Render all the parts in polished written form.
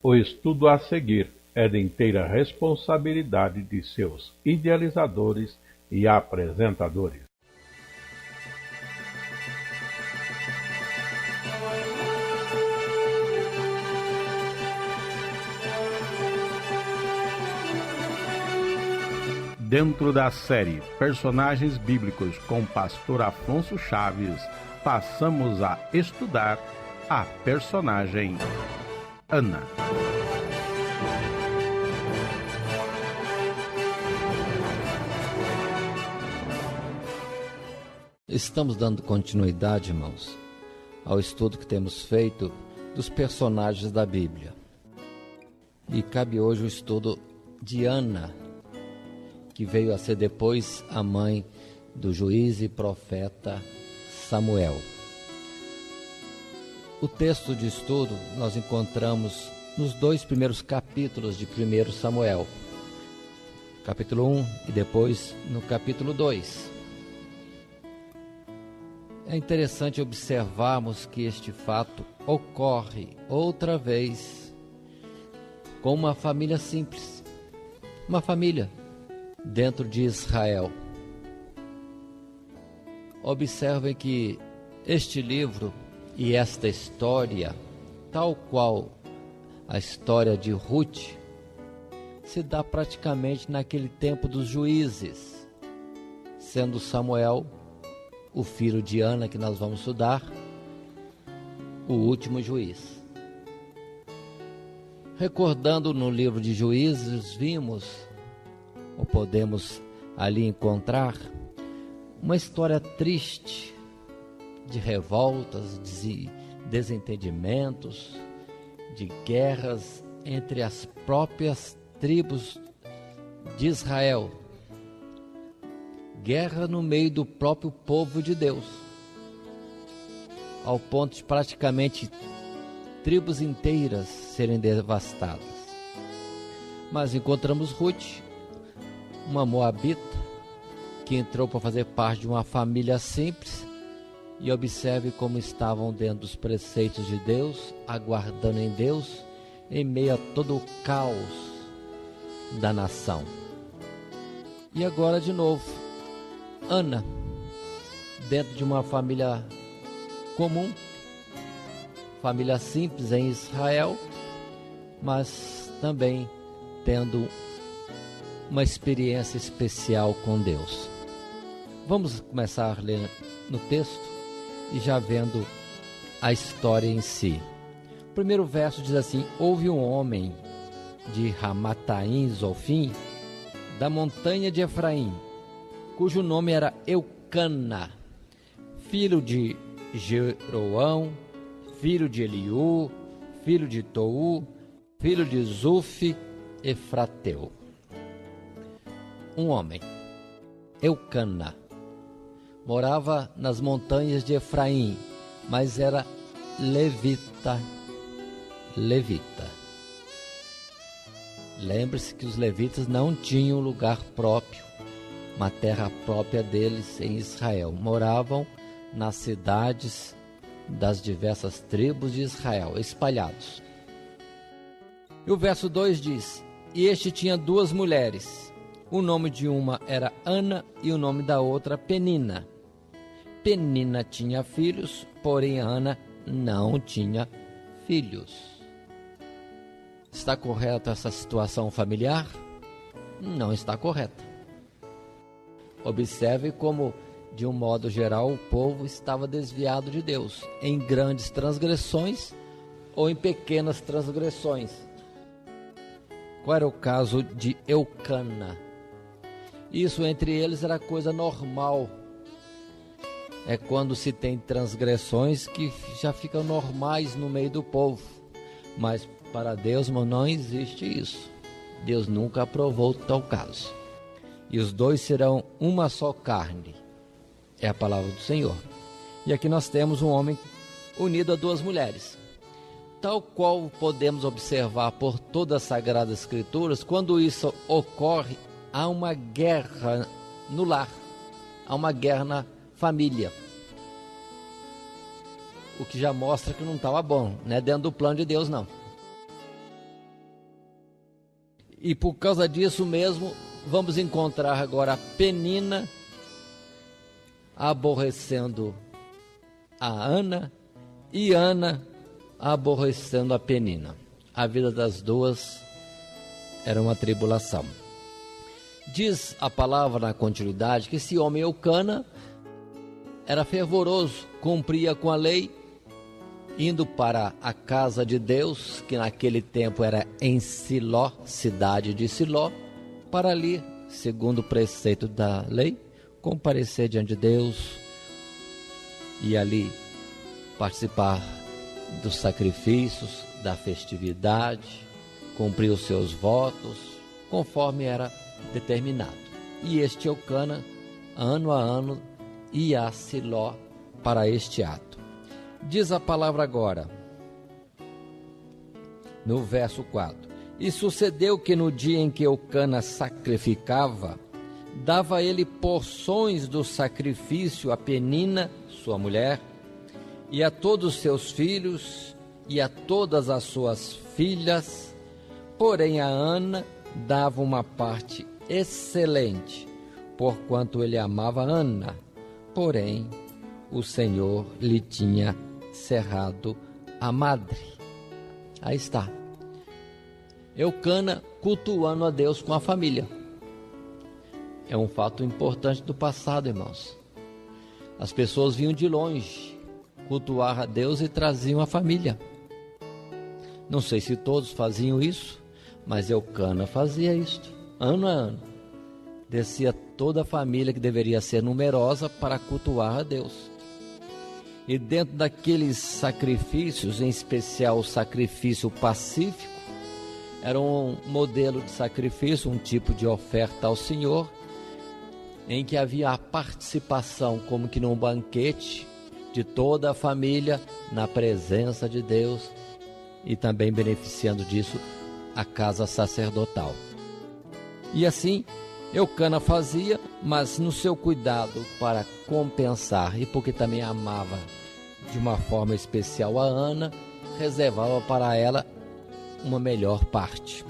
O estudo a seguir é de inteira responsabilidade de seus idealizadores e apresentadores. Dentro da série Personagens Bíblicos com Pastor Afonso Chaves, passamos a estudar a personagem Ana. Estamos dando continuidade, irmãos, ao estudo que temos feito dos personagens da Bíblia. E cabe hoje o estudo de Ana, que veio a ser depois a mãe do juiz e profeta Samuel. O texto de estudo nós encontramos nos 2 primeiros capítulos de 1 Samuel, capítulo 1 e depois no capítulo 2. É interessante observarmos que este fato ocorre outra vez com uma família simples, uma família dentro de Israel. Observem que este livro e esta história, tal qual a história de Ruth, se dá praticamente naquele tempo dos juízes, sendo Samuel, o filho de Ana, que nós vamos estudar, o último juiz. Recordando no livro de Juízes, vimos ou podemos ali encontrar uma história triste de revoltas, de desentendimentos, de guerras entre as próprias tribos de Israel. Guerra no meio do próprio povo de Deus, ao ponto de praticamente tribos inteiras serem devastadas. Mas encontramos Ruth, uma moabita, que entrou para fazer parte de uma família simples, e observe como estavam dentro dos preceitos de Deus, aguardando em Deus, em meio a todo o caos da nação. E agora de novo, Ana, dentro de uma família comum, família simples em Israel, mas também tendo uma experiência especial com Deus. Vamos começar a ler no texto e já vendo a história em si. O primeiro verso diz assim: houve um homem de Ramataim Zofim, da montanha de Efraim, cujo nome era Eucana, filho de Jeroão, filho de Eliú, filho de Tou, filho de Zuf, Efrateu. Um homem, Eucana, morava nas montanhas de Efraim, mas era levita. Lembre-se que os levitas não tinham lugar próprio, uma terra própria deles em Israel. Moravam nas cidades das diversas tribos de Israel, espalhados. E o verso 2 diz: e este tinha 2 mulheres. O nome de uma era Ana e o nome da outra Penina. Penina tinha filhos, porém Ana não tinha filhos. Está correta essa situação familiar? Não está correta. Observe como, de um modo geral, o povo estava desviado de Deus, em grandes transgressões ou em pequenas transgressões. Qual era o caso de Eucana? Isso entre eles era coisa normal. É quando se tem transgressões que já ficam normais no meio do povo. Mas para Deus não existe isso. Deus nunca aprovou tal caso. E os 2 serão uma só carne. É a palavra do Senhor. E aqui nós temos um homem unido a 2 mulheres. Tal qual podemos observar por todas as Sagradas Escrituras, quando isso ocorre, há uma guerra no lar, há uma guerra na família. O que já mostra que não estava bom, não é dentro do plano de Deus, não. E por causa disso mesmo, vamos encontrar agora a Penina aborrecendo a Ana e Ana aborrecendo a Penina. A vida das duas era uma tribulação. Diz a palavra na continuidade que esse homem Eucana era fervoroso, cumpria com a lei, indo para a casa de Deus, que naquele tempo era em Siló, cidade de Siló, para ali, segundo o preceito da lei, comparecer diante de Deus e ali participar dos sacrifícios, da festividade, cumprir os seus votos, conforme era determinado. E este Eucana, ano a ano, ia a Siló para este ato. Diz a palavra agora, no verso 4: E sucedeu que no dia em que Eucana sacrificava, dava ele porções do sacrifício a Penina, sua mulher, e a todos os seus filhos, e a todas as suas filhas, porém a Ana dava uma parte excelente, porquanto ele amava Ana, porém o Senhor lhe tinha cerrado a madre. Aí está, Eucana cultuando a Deus com a família. É um fato importante do passado, irmãos. As pessoas vinham de longe cultuar a Deus e traziam a família. Não sei se todos faziam isso, mas Eucana fazia isto, ano a ano. Descia toda a família, que deveria ser numerosa, para cultuar a Deus. E dentro daqueles sacrifícios, em especial o sacrifício pacífico, era um modelo de sacrifício, um tipo de oferta ao Senhor, em que havia a participação, como que num banquete, de toda a família na presença de Deus, e também beneficiando disso a casa sacerdotal. E assim Eucana fazia, mas no seu cuidado para compensar, e porque também amava de uma forma especial a Ana, reservava para ela uma melhor parte.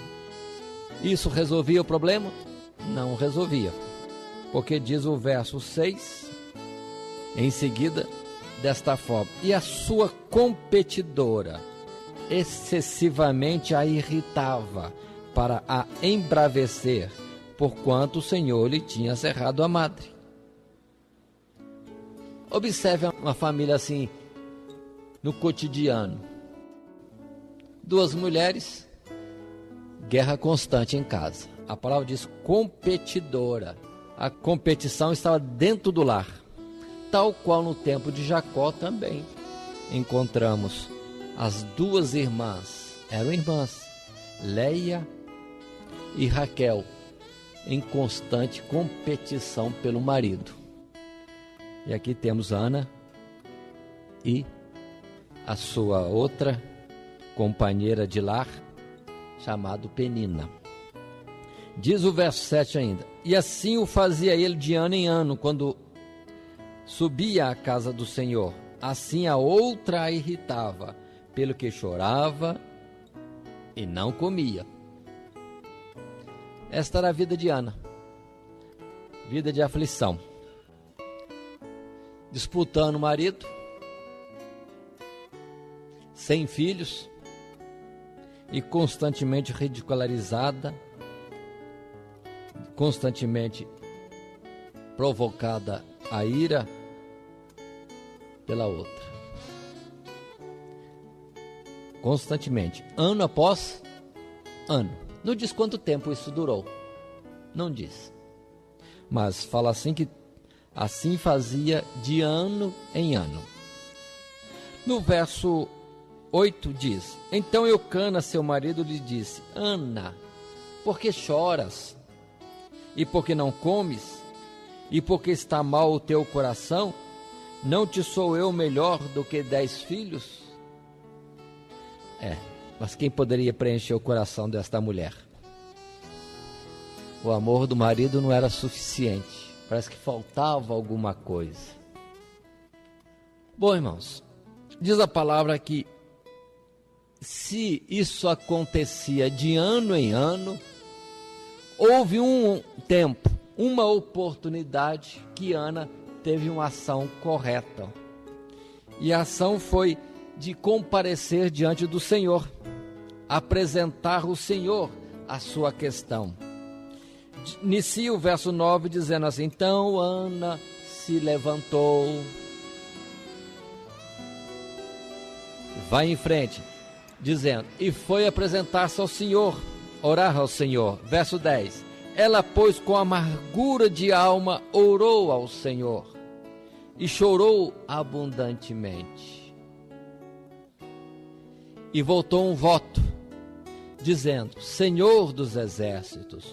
Isso resolvia o problema? Não resolvia, porque diz o verso 6, em seguida, desta forma: E a sua competidora excessivamente a irritava para a embravecer, porquanto o Senhor lhe tinha cerrado a madre. Observe uma família assim, no cotidiano. Duas mulheres, guerra constante em casa. A palavra diz competidora. A competição estava dentro do lar. Tal qual no tempo de Jacó também encontramos as duas irmãs, eram irmãs, Leia e Raquel, em constante competição pelo marido. E aqui temos Ana e a sua outra companheira de lar, chamado Penina. Diz o verso 7 ainda: E assim o fazia ele de ano em ano, quando subia à casa do Senhor. Assim a outra a irritava, pelo que chorava e não comia. Esta era a vida de Ana, vida de aflição, disputando o marido, sem filhos e constantemente ridicularizada, constantemente provocada a ira pela outra. Constantemente, ano após ano. Não diz quanto tempo isso durou, não diz, mas fala assim que assim fazia de ano em ano. No verso 8 diz: Então Eucana, seu marido, lhe disse: Ana, por que choras? E por que não comes? E por que está mal o teu coração? Não te sou eu melhor do que 10 filhos? Mas quem poderia preencher o coração desta mulher? O amor do marido não era suficiente. Parece que faltava alguma coisa. Bom, irmãos, diz a palavra que se isso acontecia de ano em ano, houve um tempo, uma oportunidade que Ana teve uma ação correta. E a ação foi de comparecer diante do Senhor, apresentar ao Senhor a sua questão. Inicia o verso 9 dizendo assim: então Ana se levantou. Vai em frente, dizendo, e foi apresentar-se ao Senhor, orar ao Senhor. Verso 10, ela, pois, com amargura de alma, orou ao Senhor e chorou abundantemente. E voltou um voto, dizendo, Senhor dos exércitos,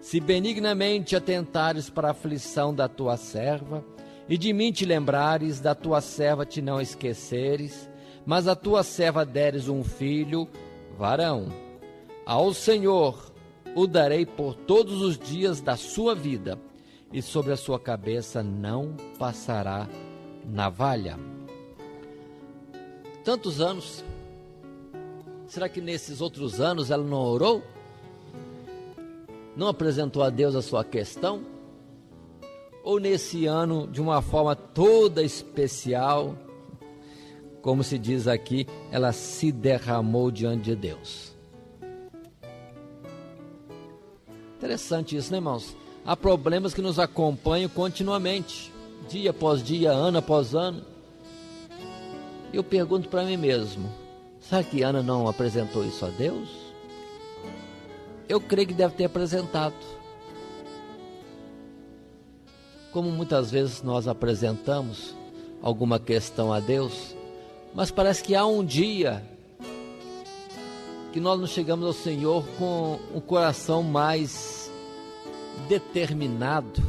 se benignamente atentares para a aflição da tua serva, e de mim te lembrares, da tua serva te não esqueceres, mas a tua serva deres um filho, varão, ao Senhor o darei por todos os dias da sua vida, e sobre a sua cabeça não passará navalha. Tantos anos, será que nesses outros anos ela não orou? Não apresentou a Deus a sua questão? Ou nesse ano, de uma forma toda especial, como se diz aqui, ela se derramou diante de Deus? Interessante isso, né, irmãos? Há problemas que nos acompanham continuamente, dia após dia, ano após ano. Eu pergunto para mim mesmo, será que Ana não apresentou isso a Deus? Eu creio que deve ter apresentado. Como muitas vezes nós apresentamos alguma questão a Deus, mas parece que há um dia que nós não chegamos ao Senhor com um coração mais determinado.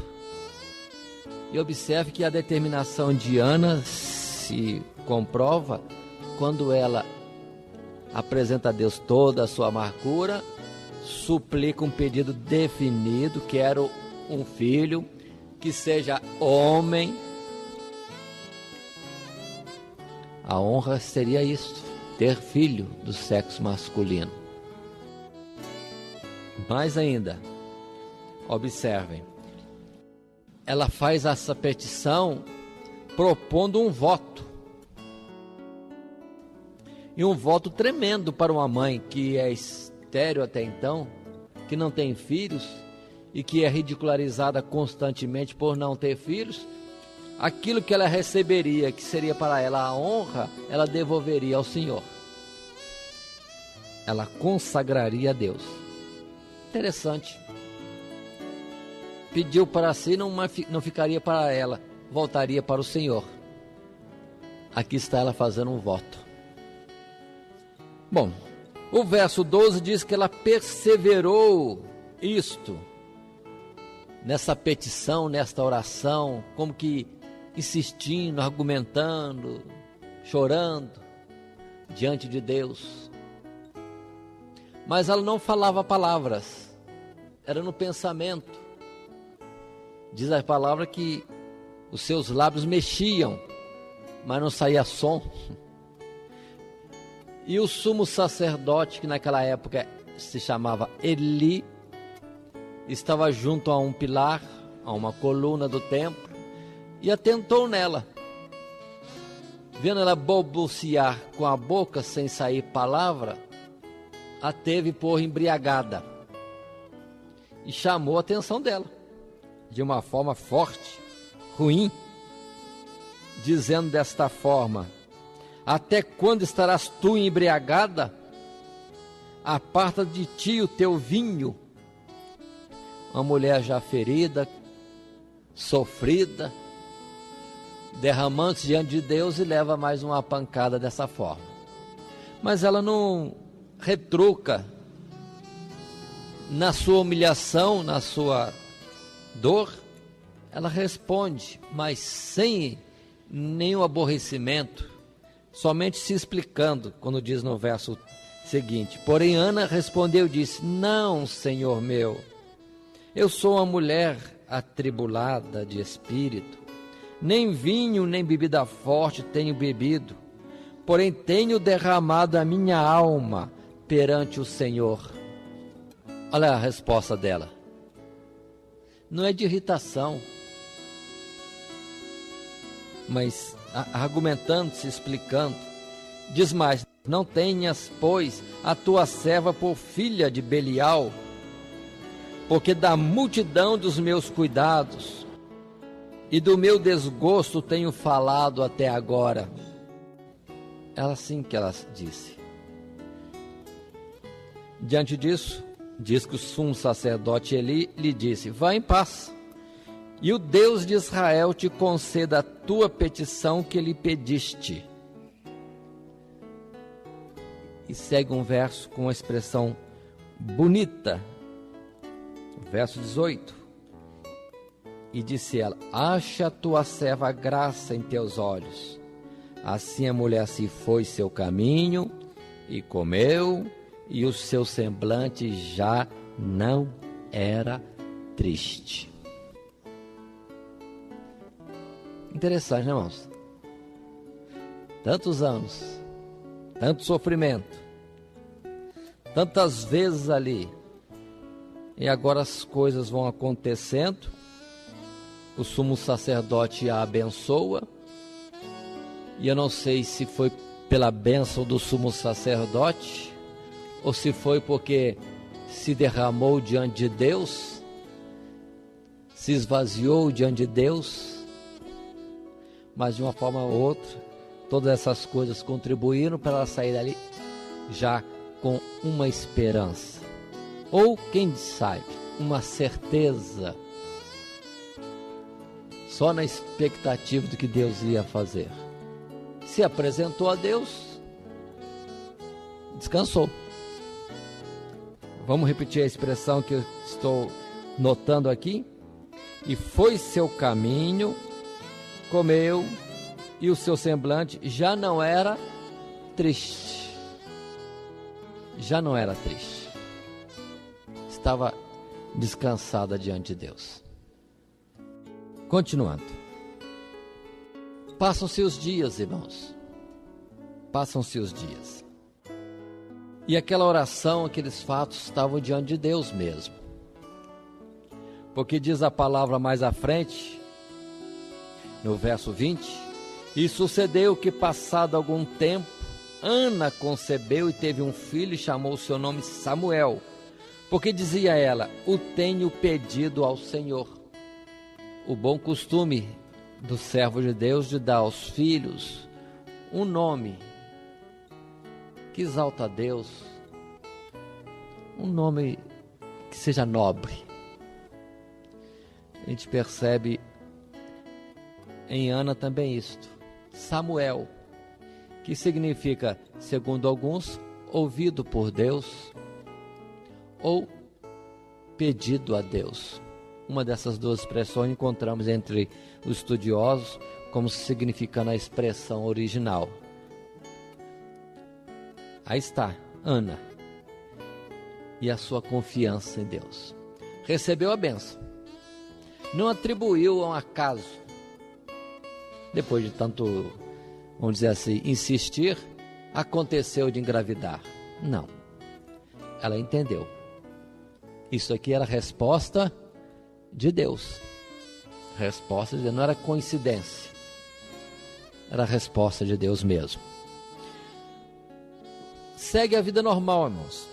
E observe que a determinação de Ana se comprova quando ela apresenta a Deus toda a sua amargura, suplica um pedido definido, quero um filho que seja homem. A honra seria isso, ter filho do sexo masculino. Mais ainda, observem, ela faz essa petição propondo um voto. E um voto tremendo para uma mãe que é estéril até então, que não tem filhos e que é ridicularizada constantemente por não ter filhos. Aquilo que ela receberia, que seria para ela a honra, ela devolveria ao Senhor. Ela consagraria a Deus. Interessante. Pediu para si, não ficaria para ela, voltaria para o Senhor. Aqui está ela fazendo um voto. Bom, o verso 12 diz que ela perseverou nessa petição, nesta oração, como que insistindo, argumentando, chorando diante de Deus. Mas ela não falava palavras, era no pensamento. Diz a palavra que os seus lábios mexiam, mas não saía som. E o sumo sacerdote, que naquela época se chamava Eli, estava junto a um pilar, a uma coluna do templo, e atentou nela. Vendo ela balbuciar com a boca sem sair palavra, a teve por embriagada e chamou a atenção dela de uma forma forte, ruim, dizendo desta forma: até quando estarás tu embriagada? Aparta de ti o teu vinho. Uma mulher já ferida, sofrida, derramando-se diante de Deus, e leva mais uma pancada dessa forma. Mas ela não retruca na sua humilhação, na sua dor. Ela responde, mas sem nenhum aborrecimento, somente se explicando, quando diz no verso seguinte: porém Ana respondeu e disse: não, Senhor meu, eu sou uma mulher atribulada de espírito, nem vinho nem bebida forte tenho bebido, porém tenho derramado a minha alma perante o Senhor. Olha a resposta dela: não é de irritação, mas argumentando-se, explicando, diz mais: não tenhas, pois, a tua serva por filha de Belial, porque da multidão dos meus cuidados e do meu desgosto tenho falado até agora. Ela sim que ela disse. Diante disso, diz que o sumo sacerdote Eli lhe disse: vá em paz, e o Deus de Israel te conceda a tua petição que lhe pediste. E segue um verso com uma expressão bonita, verso 18. E disse ela: acha tua serva graça em teus olhos. Assim a mulher se foi seu caminho e comeu, e o seu semblante já não era triste. Interessante, né, irmãos? Tantos anos, tanto sofrimento, tantas vezes ali, e agora as coisas vão acontecendo, o sumo sacerdote a abençoa, e eu não sei se foi pela bênção do sumo sacerdote, ou se foi porque se derramou diante de Deus, se esvaziou diante de Deus, mas de uma forma ou outra, todas essas coisas contribuíram para ela sair dali já com uma esperança, ou quem sabe, uma certeza, só na expectativa do que Deus ia fazer. Se apresentou a Deus, descansou. Vamos repetir a expressão que eu estou notando aqui. E foi seu caminho, comeu, e o seu semblante já não era triste. Já não era triste. Estava descansada diante de Deus. Continuando. Passam-se os dias, irmãos. Passam-se os dias. E aquela oração, aqueles fatos estavam diante de Deus mesmo. Porque diz a palavra mais à frente, no verso 20: e sucedeu que, passado algum tempo, Ana concebeu e teve um filho e chamou o seu nome Samuel, porque dizia ela: o tenho pedido ao Senhor. O bom costume do servo de Deus de dar aos filhos um nome que exalta a Deus, um nome que seja nobre. A gente percebe em Ana também isto. Samuel, que significa, segundo alguns, ouvido por Deus ou pedido a Deus. Uma dessas duas expressões encontramos entre os estudiosos como significando a expressão original. Aí está, Ana, e a sua confiança em Deus. Recebeu a bênção, não atribuiu a um acaso. Depois de tanto, vamos dizer assim, insistir, aconteceu de engravidar. Não, ela entendeu. Isso aqui era a resposta de Deus. Resposta de Deus, não era coincidência. Era a resposta de Deus mesmo. Segue a vida normal, irmãos.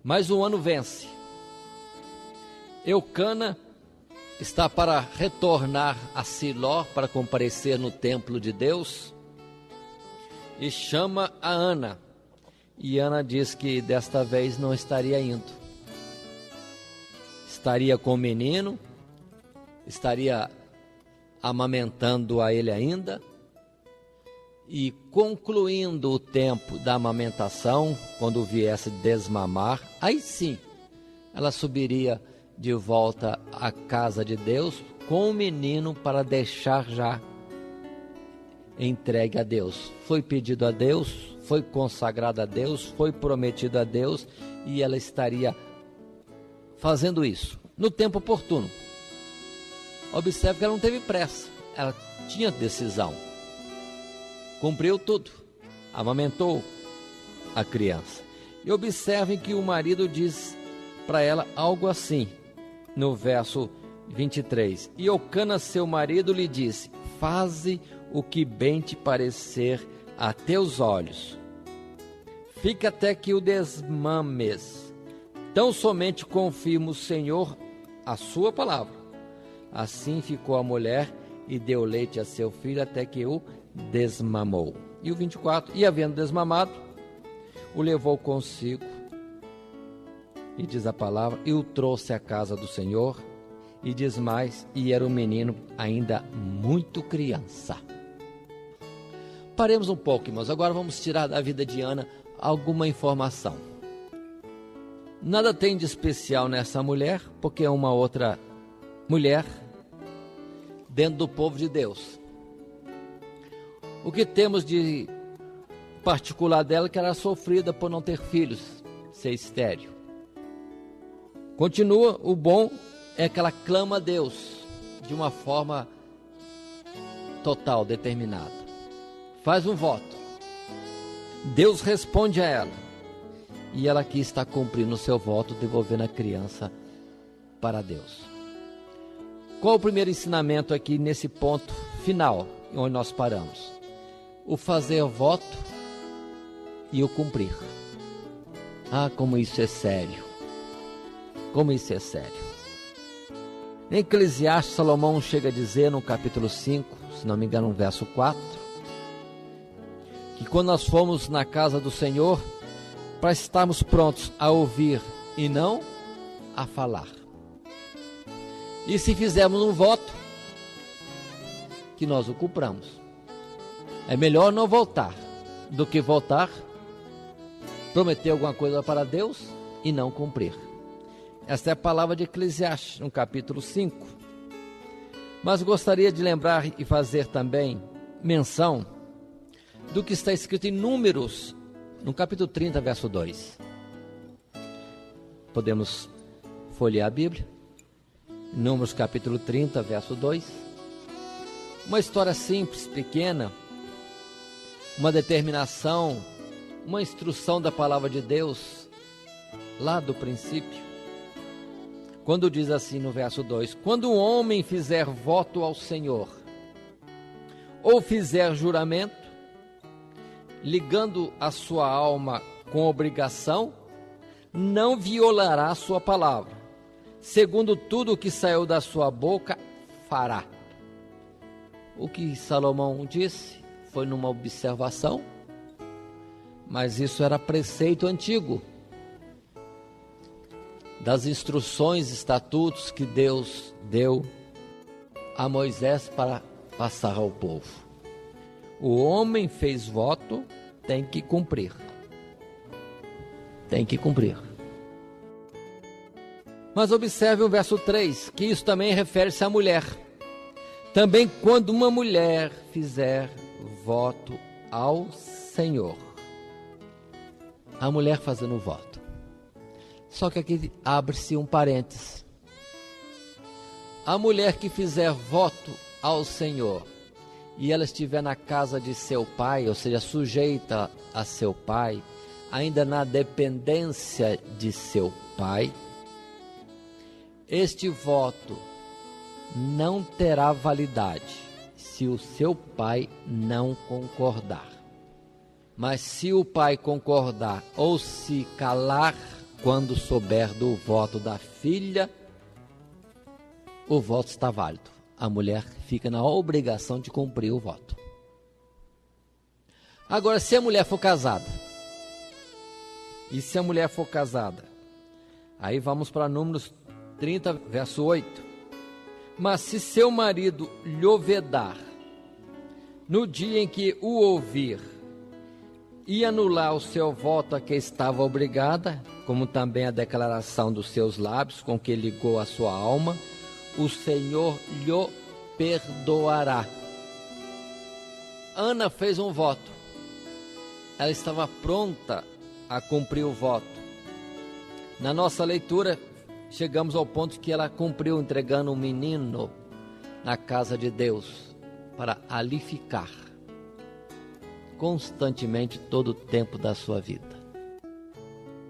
Mais um ano vence. Eucana está para retornar a Siló para comparecer no templo de Deus e chama a Ana. E Ana diz que desta vez não estaria indo. Estaria com o menino, estaria amamentando a ele ainda, e concluindo o tempo da amamentação, quando viesse desmamar, aí sim, ela subiria de volta à casa de Deus com o menino para deixar já entregue a Deus. Foi pedido a Deus, foi consagrado a Deus, foi prometido a Deus, e ela estaria fazendo isso no tempo oportuno. Observe que ela não teve pressa, ela tinha decisão. Cumpriu tudo, amamentou a criança. E observem que o marido diz para ela algo assim: no verso 23. E Eucana, seu marido, lhe disse: faze o que bem te parecer a teus olhos. Fica até que o desmames. Tão somente confirma o Senhor a sua palavra. Assim ficou a mulher e deu leite a seu filho até que o desmamou. E o 24, e havendo desmamado, o levou consigo, e diz a palavra, e o trouxe à casa do Senhor, e diz mais, e era um menino ainda muito criança. Paremos um pouco, irmãos, agora vamos tirar da vida de Ana alguma informação. Nada tem de especial nessa mulher, porque é uma outra mulher dentro do povo de Deus. O que temos de particular dela é que ela era sofrida por não ter filhos, ser estéril. Continua, o bom é que ela clama a Deus de uma forma total, determinada. Faz um voto. Deus responde a ela. E ela aqui está cumprindo o seu voto, devolvendo a criança para Deus. Qual o primeiro ensinamento aqui nesse ponto final, onde nós paramos? O fazer voto e o cumprir. Ah, como isso é sério. Como isso é sério. Em Eclesiastes, Salomão chega a dizer no capítulo 5, se não me engano, no verso 4, que quando nós formos na casa do Senhor, para estarmos prontos a ouvir e não a falar. E se fizermos um voto, que nós o cumpramos. É melhor não voltar do que voltar, prometer alguma coisa para Deus e não cumprir. Esta é a palavra de Eclesiastes, no capítulo 5. Mas gostaria de lembrar e fazer também menção do que está escrito em Números, no capítulo 30, verso 2. Podemos folhear a Bíblia. Números capítulo 30, verso 2. Uma história simples, pequena, uma determinação, uma instrução da palavra de Deus, lá do princípio. Quando diz assim no verso 2: quando um homem fizer voto ao Senhor, ou fizer juramento, ligando a sua alma com obrigação, não violará a sua palavra. Segundo tudo o que saiu da sua boca, fará. O que Salomão disse foi numa observação, mas isso era preceito antigo, das instruções, estatutos que Deus deu a Moisés para passar ao povo. O homem fez voto, tem que cumprir. Tem que cumprir. Mas observe o verso 3, que isso também refere-se à mulher. Também quando uma mulher fizer voto ao Senhor. A mulher fazendo voto. Só que aqui abre-se um parênteses. A mulher que fizer voto ao Senhor e ela estiver na casa de seu pai, ou seja, sujeita a seu pai, ainda na dependência de seu pai, este voto não terá validade se o seu pai não concordar. Mas se o pai concordar ou se calar quando souber do voto da filha, o voto está válido. A mulher fica na obrigação de cumprir o voto. Agora, se a mulher for casada, aí vamos para Números 30, verso 8. Mas se seu marido lhe vedar, no dia em que o ouvir, e anular o seu voto a que estava obrigada, como também a declaração dos seus lábios com que ligou a sua alma, o Senhor lhe perdoará. Ana fez um voto. Ela estava pronta a cumprir o voto. Na nossa leitura, chegamos ao ponto que ela cumpriu entregando um menino na casa de Deus para ali ficar constantemente todo o tempo da sua vida.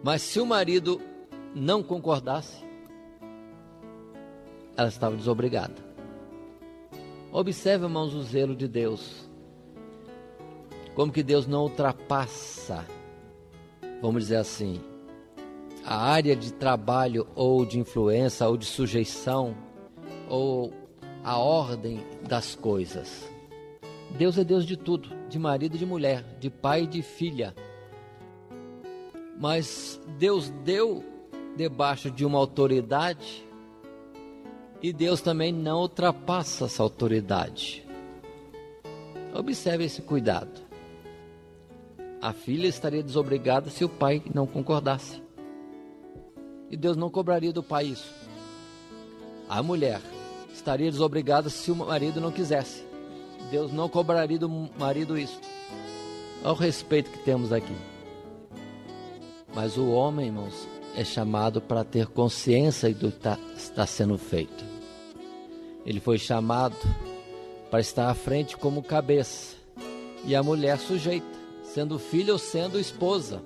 Mas se o marido não concordasse, ela estava desobrigada. Observe, irmãos, o zelo de Deus. Como que Deus não ultrapassa, vamos dizer assim, a área de trabalho ou de influência ou de sujeição ou a ordem das coisas. Deus é Deus de tudo, de marido e de mulher, de pai e de filha. Mas Deus deu debaixo de uma autoridade e Deus também não ultrapassa essa autoridade. Observe esse cuidado. A filha estaria desobrigada se o pai não concordasse. E Deus não cobraria do pai isso. A mulher estaria desobrigada se o marido não quisesse. Deus não cobraria do marido isso. Olha o respeito que temos aqui. Mas o homem, irmãos, é chamado para ter consciência do que está sendo feito. Ele foi chamado para estar à frente como cabeça. E a mulher sujeita, sendo filha ou sendo esposa.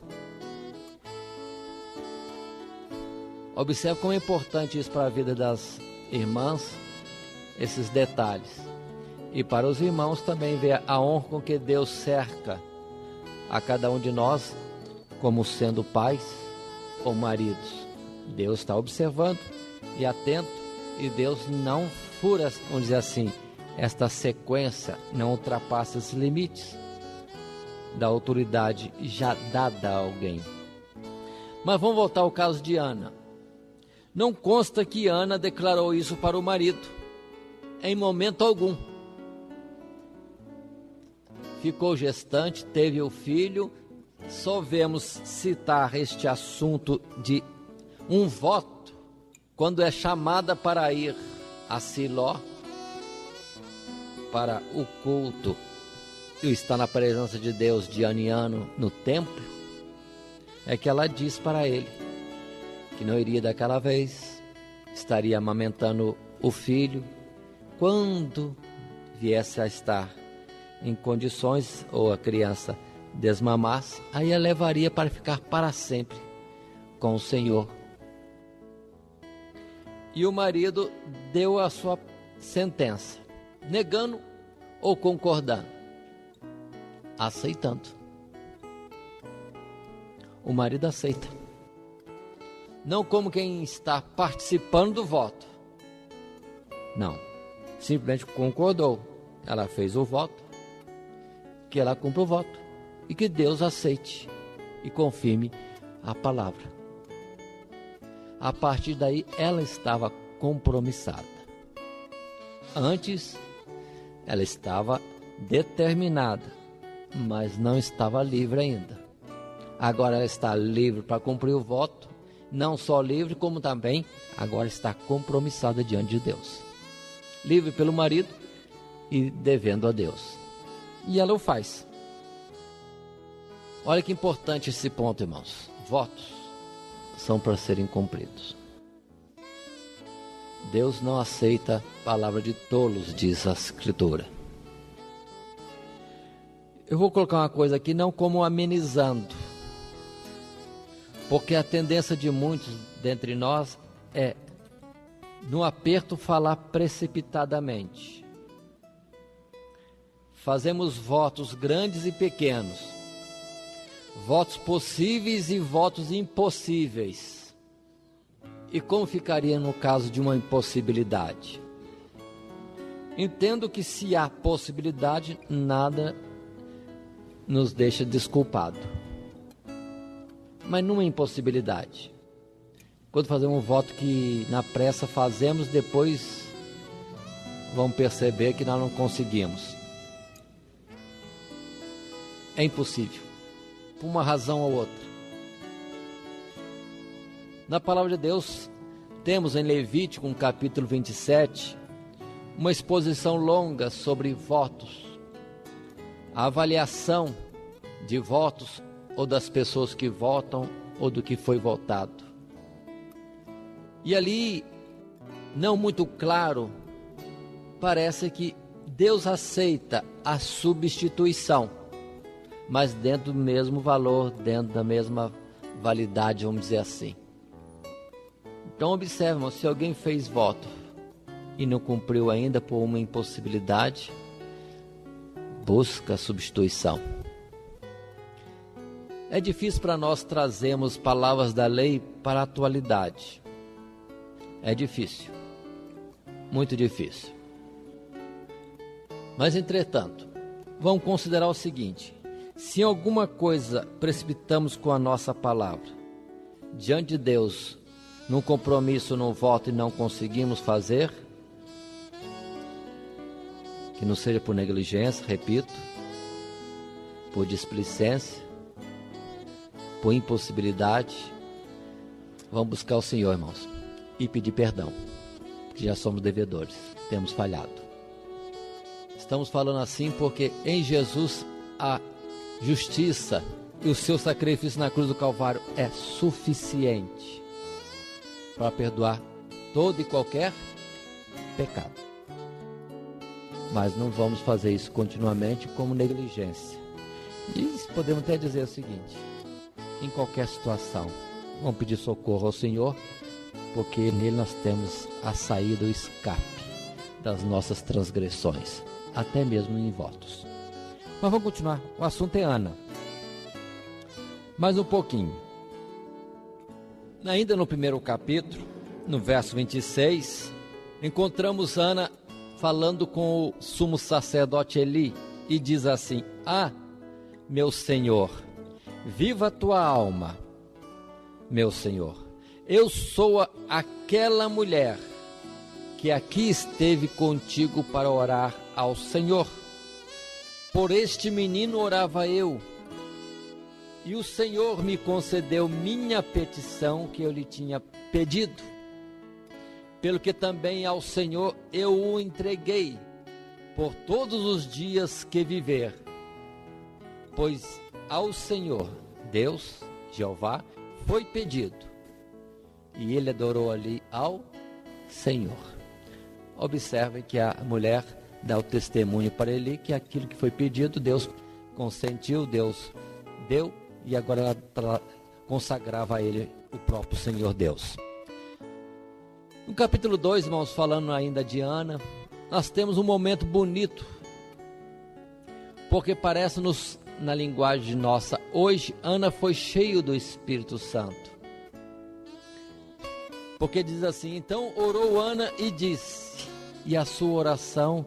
Observe como é importante isso para a vida das irmãs, esses detalhes. E para os irmãos também ver a honra com que Deus cerca a cada um de nós, como sendo pais ou maridos. Deus está observando e atento, e Deus não fura, vamos dizer assim, esta sequência, não ultrapassa os limites da autoridade já dada a alguém. Mas vamos voltar ao caso de Ana. Não consta que Ana declarou isso para o marido, em momento algum. Ficou gestante, teve o filho. Só vemos citar este assunto de um voto, quando é chamada para ir a Siló, para o culto, e está na presença de Deus de ano em ano no templo, é que ela diz para ele que não iria daquela vez, estaria amamentando o filho, quando viesse a estar em condições, ou a criança desmamasse, aí a levaria para ficar para sempre com o Senhor. E o marido deu a sua sentença, negando ou concordando? Aceitando. O marido aceita. Não como quem está participando do voto. Não. Simplesmente concordou. Ela fez o voto, que ela cumpra o voto e que Deus aceite e confirme a palavra. A partir daí, ela estava compromissada. Antes, ela estava determinada, mas não estava livre ainda. Agora ela está livre para cumprir o voto, não só livre, como também agora está compromissada diante de Deus. Livre pelo marido e devendo a Deus. E ela o faz. Olha que importante esse ponto, irmãos. Votos são para serem cumpridos. Deus não aceita palavra de tolos, diz a Escritura. Eu vou colocar uma coisa aqui, não como amenizando, porque a tendência de muitos dentre nós é, no aperto, falar precipitadamente. Fazemos votos grandes e pequenos, votos possíveis e votos impossíveis. E como ficaria no caso de uma impossibilidade? Entendo que se há possibilidade, nada nos deixa desculpado. Mas numa impossibilidade, quando fazemos um voto que na pressa fazemos, depois vamos perceber que nós não conseguimos. É impossível, por uma razão ou outra. Na palavra de Deus, temos em Levítico, capítulo 27, uma exposição longa sobre votos, a avaliação de votos, ou das pessoas que votam, ou do que foi votado. E ali, não muito claro, parece que Deus aceita a substituição, mas dentro do mesmo valor, dentro da mesma validade, vamos dizer assim. Então observam, se alguém fez voto e não cumpriu ainda por uma impossibilidade, busca substituição. É difícil para nós trazermos palavras da lei para a atualidade. É difícil, muito difícil. Mas, entretanto, vamos considerar o seguinte: se em alguma coisa precipitamos com a nossa palavra, diante de Deus, num compromisso, num voto, e não conseguimos fazer, que não seja por negligência, repito, por displicência, por impossibilidade, vamos buscar o Senhor, irmãos, e pedir perdão, porque já somos devedores, temos falhado. Estamos falando assim porque em Jesus a justiça e o seu sacrifício na cruz do Calvário é suficiente para perdoar todo e qualquer pecado. Mas não vamos fazer isso continuamente como negligência. E podemos até dizer o seguinte: em qualquer situação, vamos pedir socorro ao Senhor, porque nele nós temos a saída, o escape das nossas transgressões, até mesmo em votos. Mas vamos continuar, o assunto é Ana. Mais um pouquinho. Ainda no primeiro capítulo, no verso 26, encontramos Ana falando com o sumo sacerdote Eli, e diz assim: ah, meu Senhor, viva a tua alma, meu Senhor, eu sou aquela mulher que aqui esteve contigo para orar ao Senhor. Por este menino orava eu, e o Senhor me concedeu minha petição que eu lhe tinha pedido. Pelo que também ao Senhor eu o entreguei por todos os dias que viver. Pois ao Senhor, Deus, Jeová, foi pedido, e ele adorou ali ao Senhor. Observem que a mulher dá o testemunho para ele que aquilo que foi pedido, Deus consentiu, Deus deu, e agora ela consagrava a ele o próprio Senhor Deus. No capítulo 2, irmãos, falando ainda de Ana, nós temos um momento bonito, porque parece-nos, na linguagem nossa hoje, Ana foi cheio do Espírito Santo. Porque diz assim: então orou Ana e disse, e a sua oração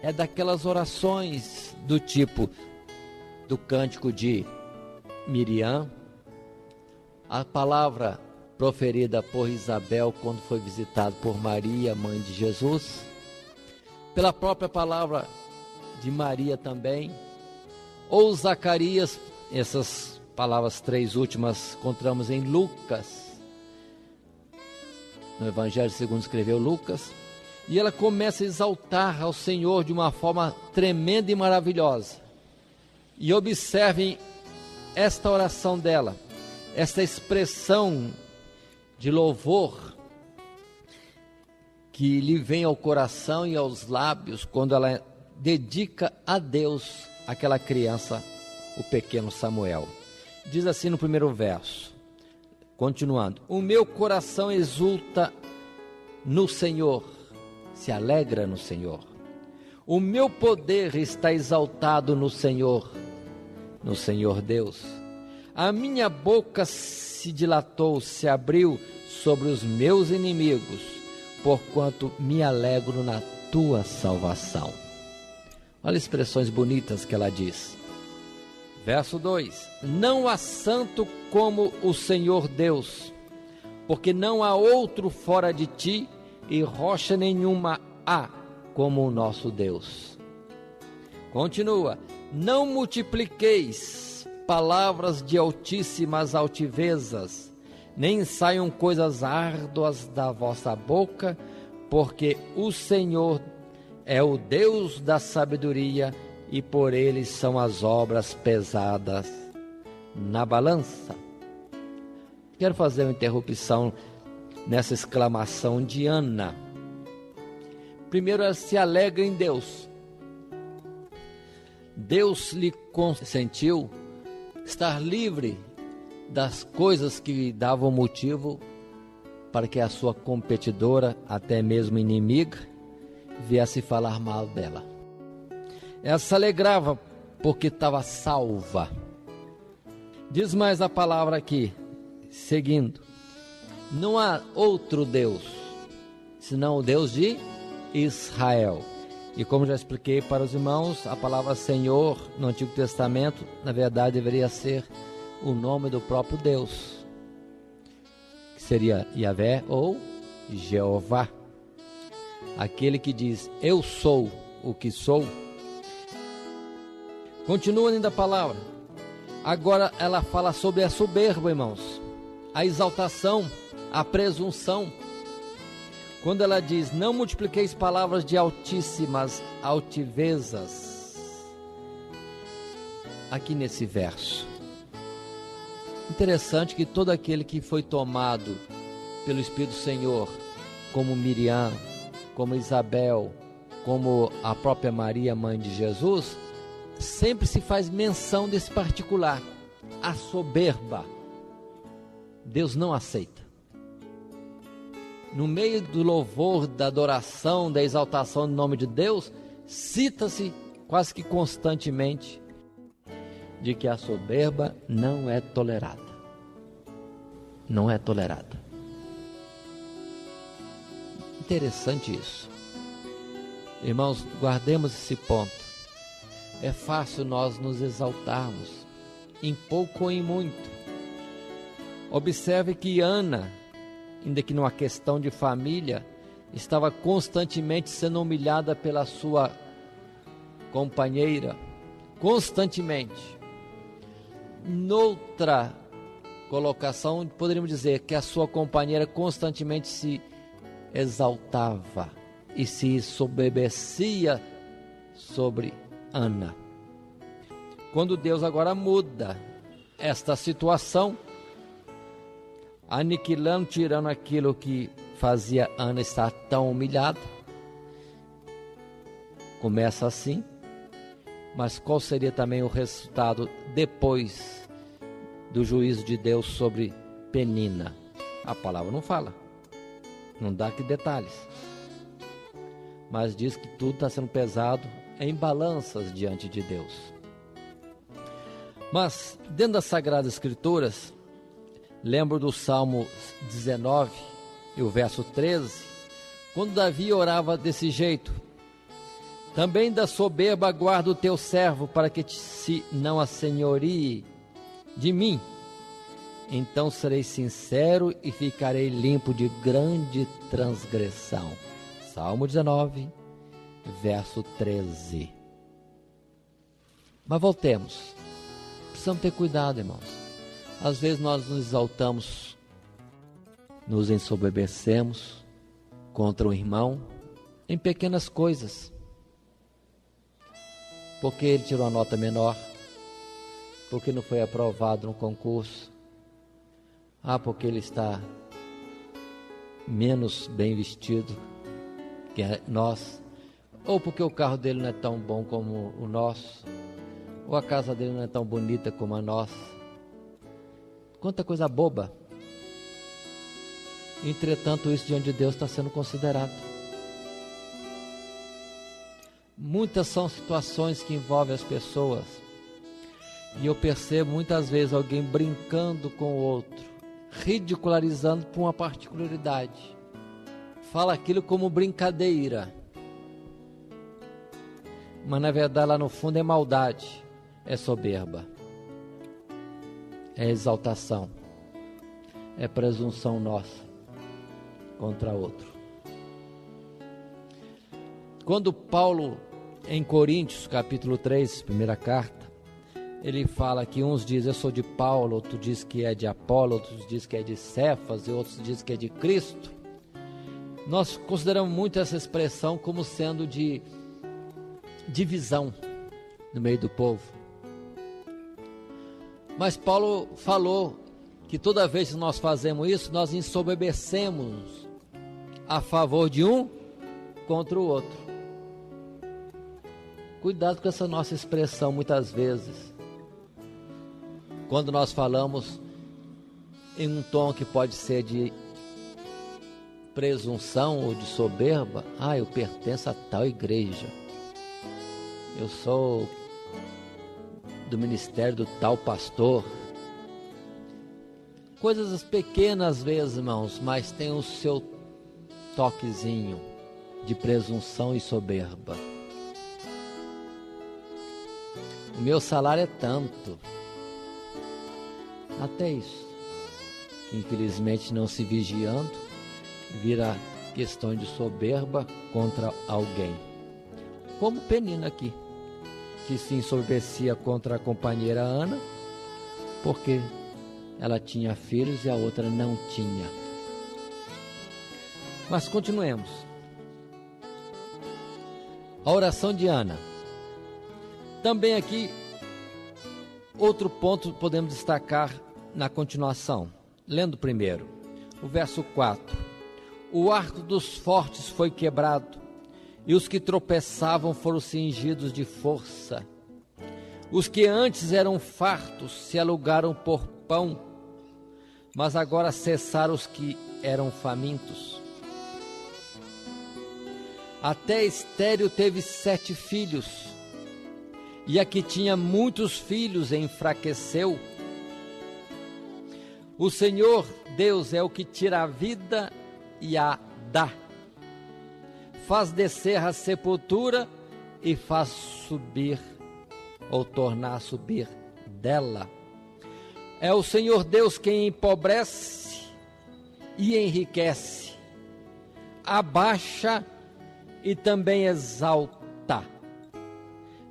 é daquelas orações do tipo do cântico de Miriam, a palavra proferida por Isabel quando foi visitado por Maria, mãe de Jesus, pela própria palavra de Maria também, ou Zacarias. Essas palavras três últimas encontramos em Lucas, no Evangelho segundo escreveu Lucas, e ela começa a exaltar ao Senhor de uma forma tremenda e maravilhosa. E observem esta oração dela, esta expressão de louvor que lhe vem ao coração e aos lábios quando ela dedica a Deus aquela criança, o pequeno Samuel. Diz assim no primeiro verso, continuando: o meu coração exulta no Senhor, se alegra no Senhor. O meu poder está exaltado no Senhor Deus. A minha boca se dilatou, se abriu sobre os meus inimigos, porquanto me alegro na tua salvação. Olha as expressões bonitas que ela diz. Verso 2: não há santo como o Senhor Deus, porque não há outro fora de ti, e rocha nenhuma há como o nosso Deus. Continua: não multipliqueis palavras de altíssimas altivezas, nem saiam coisas árduas da vossa boca, porque o Senhor é o Deus da sabedoria, e por ele são as obras pesadas na balança. Quero fazer uma interrupção nessa exclamação de Ana. Primeiro, ela se alegra em Deus. Deus lhe consentiu estar livre das coisas que davam motivo para que a sua competidora, até mesmo inimiga, viesse falar mal dela. Ela se alegrava porque estava salva. Diz mais a palavra aqui, seguindo: não há outro Deus, senão o Deus de Israel. E como já expliquei para os irmãos, a palavra Senhor no Antigo Testamento, na verdade, deveria ser o nome do próprio Deus, que seria Yahvé ou Jeová. Aquele que diz, eu sou o que sou. Continua ainda a palavra. Agora ela fala sobre a soberba, irmãos, a exaltação, a presunção. Quando ela diz, não multipliqueis palavras de altíssimas altivezas, aqui nesse verso. Interessante que todo aquele que foi tomado pelo Espírito do Senhor, como Miriam, como Isabel, como a própria Maria, mãe de Jesus, sempre se faz menção desse particular, a soberba. Deus não aceita. No meio do louvor, da adoração, da exaltação do nome de Deus, cita-se quase que constantemente de que a soberba não é tolerada. Não é tolerada. Interessante isso. Irmãos, guardemos esse ponto. É fácil nós nos exaltarmos, em pouco ou em muito. Observe que Ana, ainda que numa questão de família, estava constantemente sendo humilhada pela sua companheira, constantemente. Noutra colocação, poderíamos dizer que a sua companheira constantemente se exaltava e se soberbecia sobre Ana. Quando Deus agora muda esta situação, aniquilando, tirando aquilo que fazia Ana estar tão humilhada, começa assim, mas qual seria também o resultado depois do juízo de Deus sobre Penina? A palavra não fala, não dá aqui detalhes, mas diz que tudo está sendo pesado em balanças diante de Deus. Mas dentro das Sagradas Escrituras, lembro do Salmo 19 e o verso 13, quando Davi orava desse jeito: também da soberba guarda o teu servo, para que se não assenhorie de mim. Então serei sincero e ficarei limpo de grande transgressão. Salmo 19, verso 13. Mas voltemos. Precisamos ter cuidado, irmãos. Às vezes nós nos exaltamos, nos ensoberbecemos contra o irmão em pequenas coisas. Porque ele tirou a nota menor, porque não foi aprovado no concurso, porque ele está menos bem vestido que nós, ou porque o carro dele não é tão bom como o nosso, ou a casa dele não é tão bonita como a nossa. Quanta coisa boba. Entretanto, isso diante de Deus está sendo considerado. Muitas são situações que envolvem as pessoas, e eu percebo muitas vezes alguém brincando com o outro, ridicularizando por uma particularidade, fala aquilo como brincadeira, mas na verdade lá no fundo é maldade, é soberba, é exaltação, é presunção nossa contra outro. Quando Paulo, em Coríntios, capítulo 3, primeira carta, ele fala que uns dizem eu sou de Paulo, outros dizem que é de Apolo, outros dizem que é de Cefas, e outros dizem que é de Cristo. Nós consideramos muito essa expressão como sendo de divisão no meio do povo. Mas Paulo falou que toda vez que nós fazemos isso, nós ensoberbecemos a favor de um contra o outro. Cuidado com essa nossa expressão muitas vezes, quando nós falamos em um tom que pode ser de presunção ou de soberba. Eu pertenço a tal igreja, eu sou do ministério do tal pastor. Coisas pequenas às vezes, irmãos, mas tem o seu toquezinho de presunção e soberba. O meu salário é tanto. Até isso, que infelizmente, não se vigiando, vira questão de soberba contra alguém. Como Penina aqui, que se ensoberbecia contra a companheira Ana, porque ela tinha filhos e a outra não tinha. Mas continuemos. A oração de Ana. Também aqui, outro ponto podemos destacar na continuação. Lendo primeiro, o verso 4. O arco dos fortes foi quebrado, e os que tropeçavam foram cingidos de força. Os que antes eram fartos se alugaram por pão, mas agora cessaram os que eram famintos. Até Estéril teve 7 filhos, e a que tinha muitos filhos enfraqueceu. O Senhor Deus é o que tira a vida e a dá, faz descer a sepultura e faz subir ou tornar a subir dela. É o Senhor Deus quem empobrece e enriquece, abaixa e também exalta.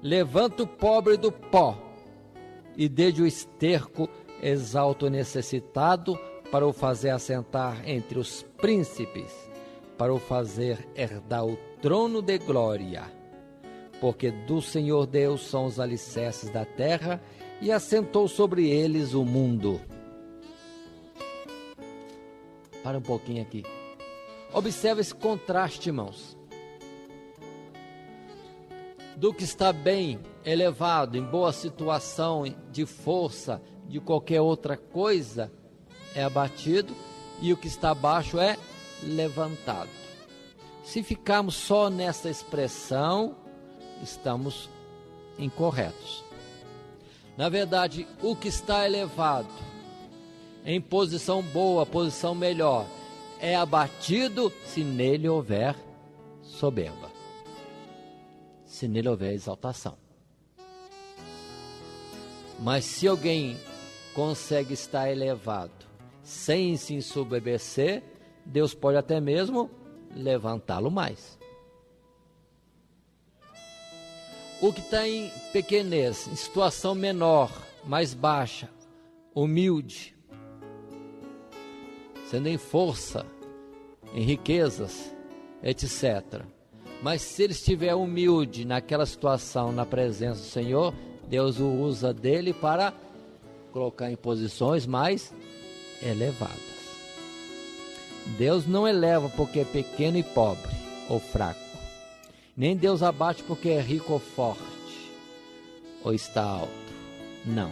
Levanta o pobre do pó e desde o esterco exalta o necessitado, para o fazer assentar entre os príncipes, para o fazer herdar o trono de glória. Porque do Senhor Deus são os alicerces da terra, e assentou sobre eles o mundo. Para um pouquinho aqui. Observe esse contraste, irmãos. Do que está bem elevado, em boa situação, de força, de qualquer outra coisa, é abatido, e o que está abaixo é levantado. Se ficarmos só nessa expressão, estamos incorretos. Na verdade, o que está elevado, em posição boa, posição melhor, é abatido se nele houver soberba, se nele houver exaltação. Mas se alguém consegue estar elevado sem se ensoberbecer, Deus pode até mesmo levantá-lo mais. O que está em pequenez, em situação menor, mais baixa, humilde, sendo em força, em riquezas, etc. Mas se ele estiver humilde naquela situação, na presença do Senhor, Deus o usa dele para colocar em posições mais elevadas. Deus não eleva porque é pequeno e pobre ou fraco. Nem Deus abate porque é rico ou forte ou está alto. Não.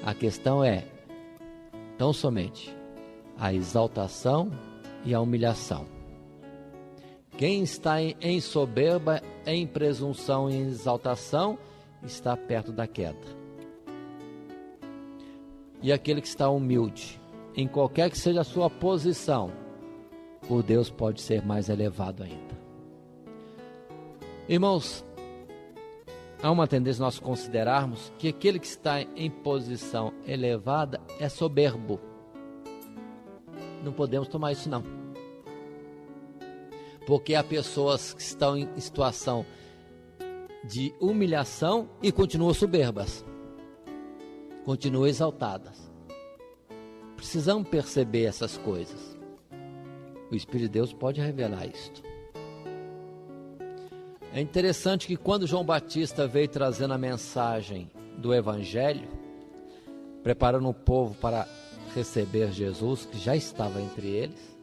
A questão é tão somente a exaltação e a humilhação. Quem está em soberba, em presunção e em exaltação, está perto da queda. E aquele que está humilde, em qualquer que seja a sua posição, por Deus pode ser mais elevado ainda. Irmãos, há uma tendência nós considerarmos que aquele que está em posição elevada é soberbo. Não podemos tomar isso não. Porque há pessoas que estão em situação de humilhação e continuam soberbas, continuam exaltadas. Precisamos perceber essas coisas. O Espírito de Deus pode revelar isto. É interessante que quando João Batista veio trazendo a mensagem do Evangelho, preparando o povo para receber Jesus, que já estava entre eles,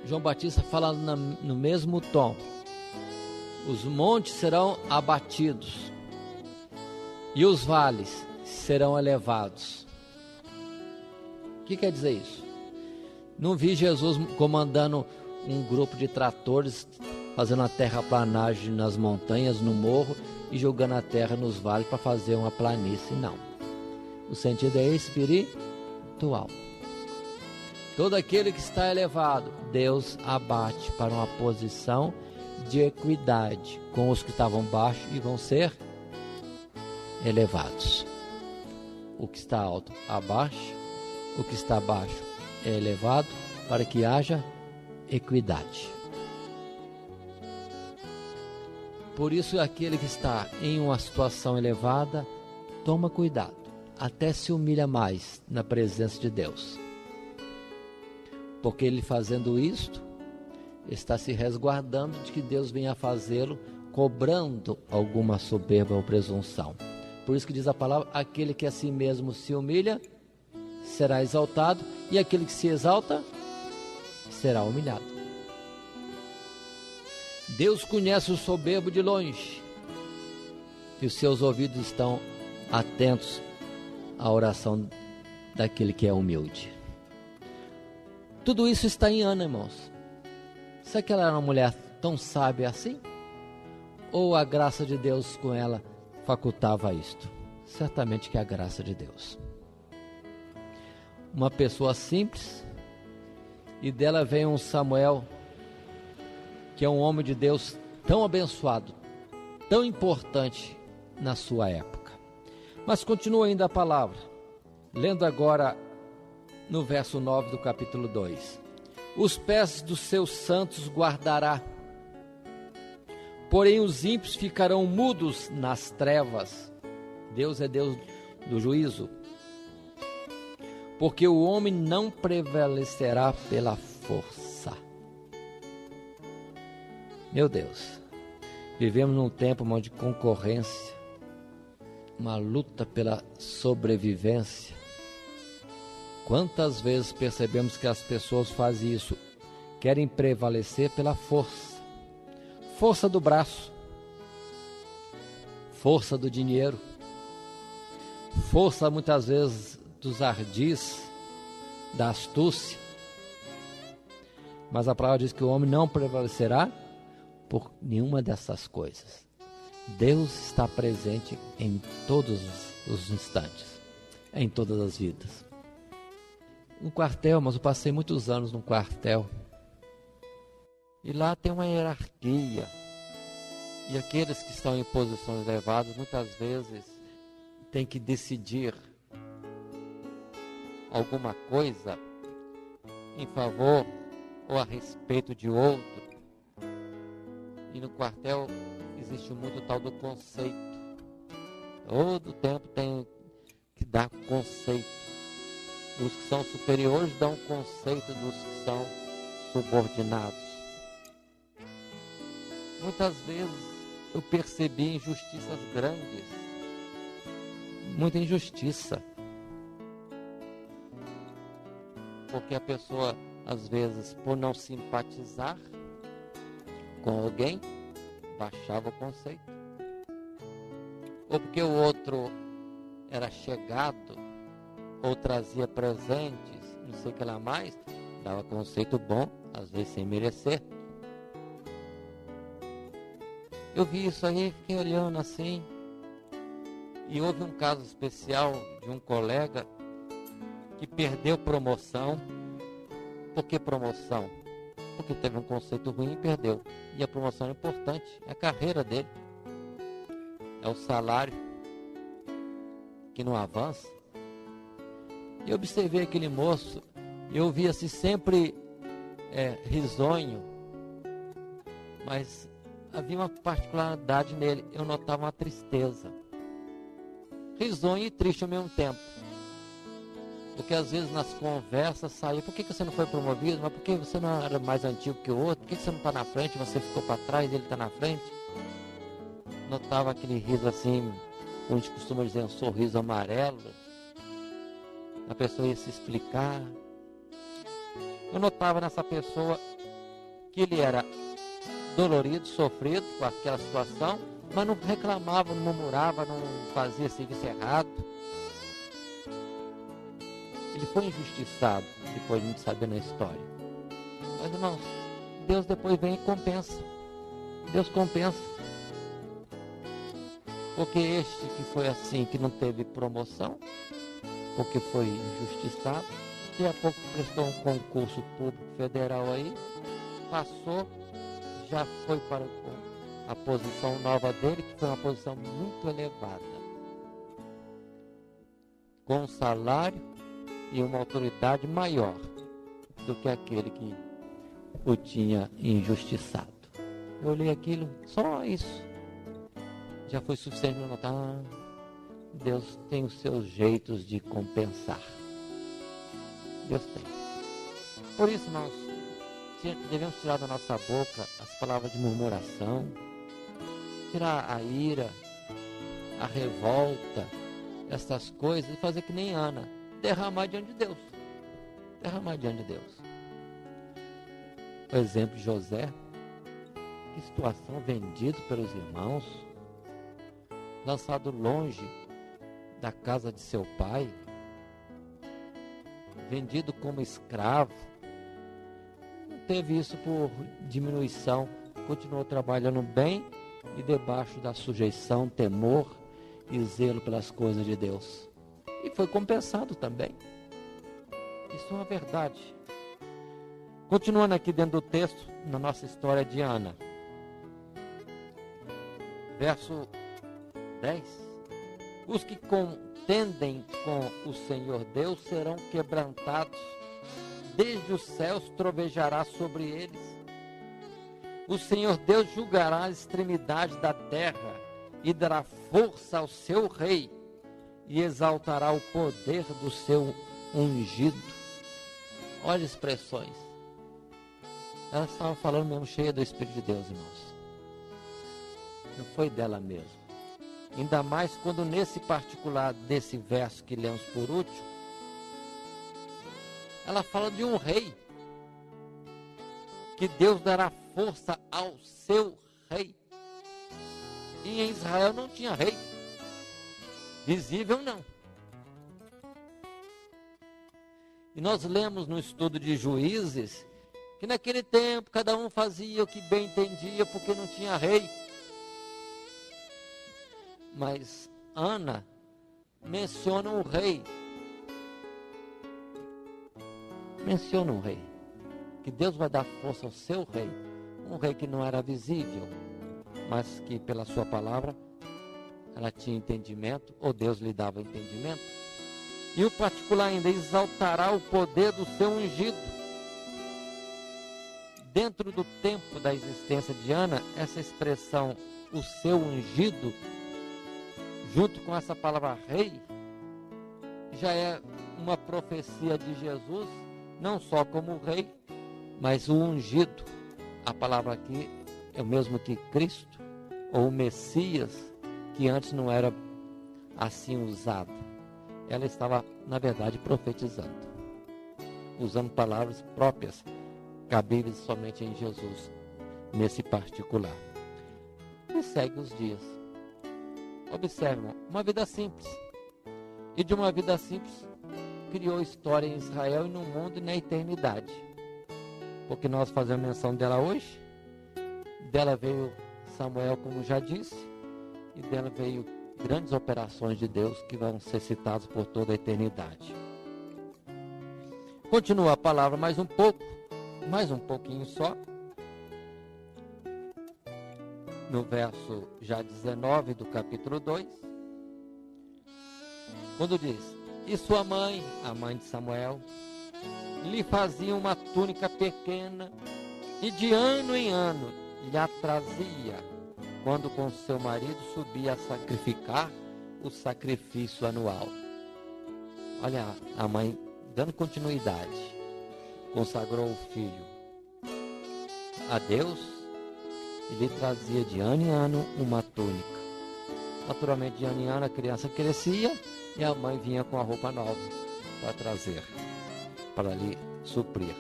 João Batista fala no mesmo tom: os montes serão abatidos e os vales serão elevados. O que quer dizer isso? Não vi Jesus comandando um grupo de tratores, fazendo a terraplanagem nas montanhas, no morro, e jogando a terra nos vales para fazer uma planície, não. O sentido é espiritual. Todo aquele que está elevado, Deus abate para uma posição de equidade com os que estavam baixos e vão ser elevados. O que está alto abaixa, o que está baixo é elevado, para que haja equidade. Por isso, aquele que está em uma situação elevada, toma cuidado, até se humilha mais na presença de Deus. Porque ele fazendo isto, está se resguardando de que Deus venha fazê-lo, cobrando alguma soberba ou presunção. Por isso que diz a palavra, aquele que a si mesmo se humilha, será exaltado, e aquele que se exalta, será humilhado. Deus conhece o soberbo de longe, e os seus ouvidos estão atentos à oração daquele que é humilde. Tudo isso está em Ana, irmãos. Será que ela era uma mulher tão sábia assim? Ou a graça de Deus com ela facultava isto? Certamente que é a graça de Deus. Uma pessoa simples, e dela vem um Samuel, que é um homem de Deus tão abençoado, tão importante na sua época. Mas continua ainda a palavra, lendo agora no verso 9 do capítulo 2. Os pés dos seus santos guardará, porém os ímpios ficarão mudos nas trevas. Deus é Deus do juízo. Porque o homem não prevalecerá pela força. Meu Deus, vivemos num tempo onde concorrência, uma luta pela sobrevivência. Quantas vezes percebemos que as pessoas fazem isso? Querem prevalecer pela força. Força do braço, força do dinheiro, força muitas vezes dos ardis, da astúcia. Mas a palavra diz que o homem não prevalecerá por nenhuma dessas coisas. Deus está presente em todos os instantes, em todas as vidas. No quartel, mas eu passei muitos anos num quartel, e lá tem uma hierarquia, e aqueles que estão em posições elevadas muitas vezes têm que decidir alguma coisa em favor ou a respeito de outro. E no quartel existe muito o tal do conceito. Todo tempo tem que dar conceito. Os que são superiores dão conceito dos que são subordinados. Muitas vezes eu percebi injustiças grandes, muita injustiça, porque a pessoa, às vezes, por não simpatizar com alguém, baixava o conceito, ou porque o outro era chegado, ou trazia presentes, não sei o que lá mais, dava conceito bom, às vezes sem merecer. Eu vi isso aí, fiquei olhando assim, e houve um caso especial de um colega que perdeu promoção. Por que promoção? Porque teve um conceito ruim e perdeu. E a promoção é importante, é a carreira dele, é o salário que não avança. E eu observei aquele moço, e eu via assim sempre risonho, mas havia uma particularidade nele, eu notava uma tristeza. Risonho e triste ao mesmo tempo. Porque às vezes nas conversas saía, por que você não foi promovido? Mas por que você não era mais antigo que o outro? Por que você não está na frente? Você ficou para trás e ele está na frente? Notava aquele riso assim, como a gente costuma dizer, um sorriso amarelo. A pessoa ia se explicar. Eu notava nessa pessoa que ele era dolorido, sofrido com aquela situação, mas não reclamava, não murmurava, não fazia serviço errado. Ele foi injustiçado, depois a gente sabe na história. Mas, irmãos, Deus depois vem e compensa. Deus compensa. Porque este que foi assim, que não teve promoção, porque foi injustiçado, daqui a pouco prestou um concurso público federal aí, passou, já foi para a posição nova dele, que foi uma posição muito elevada, com um salário e uma autoridade maior do que aquele que o tinha injustiçado. Eu olhei aquilo, só isso já foi suficiente para notar. Deus tem os seus jeitos de compensar. Deus tem. Por isso, irmãos, devemos tirar da nossa boca as palavras de murmuração, tirar a ira, a revolta, essas coisas, e fazer que nem Ana, derramar diante de Deus. Derramar diante de Deus. O exemplo de José, que situação, vendido pelos irmãos, lançado longe da casa de seu pai, vendido como escravo. Não teve isso por diminuição, continuou trabalhando bem e debaixo da sujeição, temor e zelo pelas coisas de Deus. E foi compensado também. Isso é uma verdade. Continuando aqui dentro do texto, na nossa história de Ana. Verso 10. Os que contendem com o Senhor Deus serão quebrantados. Desde os céus trovejará sobre eles. O Senhor Deus julgará as extremidades da terra e dará força ao seu rei e exaltará o poder do seu ungido. Olha as expressões. Ela estava falando mesmo cheia do Espírito de Deus, irmãos. Não foi dela mesmo. Ainda mais quando nesse particular desse verso que lemos por último, ela fala de um rei. Que Deus dará força ao seu rei. E em Israel não tinha rei. Visível não. E nós lemos no estudo de Juízes que naquele tempo cada um fazia o que bem entendia porque não tinha rei. Mas Ana menciona um rei. Menciona um rei. Que Deus vai dar força ao seu rei. Um rei que não era visível, mas que pela sua palavra ela tinha entendimento, ou Deus lhe dava entendimento. E o particular ainda exaltará o poder do seu ungido. Dentro do tempo da existência de Ana, essa expressão, o seu ungido, junto com essa palavra rei, já é uma profecia de Jesus, não só como rei, mas o ungido. A palavra aqui é o mesmo que Cristo, ou Messias, que antes não era assim usada. Ela estava, na verdade, profetizando, usando palavras próprias, cabíveis somente em Jesus, nesse particular. E segue os dias. Observe, uma vida simples. E de uma vida simples, criou história em Israel e no mundo e na eternidade. Porque nós fazemos menção dela hoje. Dela veio Samuel, como já disse. E dela veio grandes operações de Deus que vão ser citadas por toda a eternidade. Continua a palavra mais um pouquinho só. No verso já 19 do capítulo 2, quando diz: e sua mãe, a mãe de Samuel, lhe fazia uma túnica pequena e de ano em ano lhe a trazia, quando com seu marido subia a sacrificar o sacrifício anual. Olha a mãe dando continuidade, consagrou o filho a Deus e lhe trazia de ano em ano uma túnica. Naturalmente, de ano em ano a criança crescia e a mãe vinha com a roupa nova para trazer, para lhe suprir.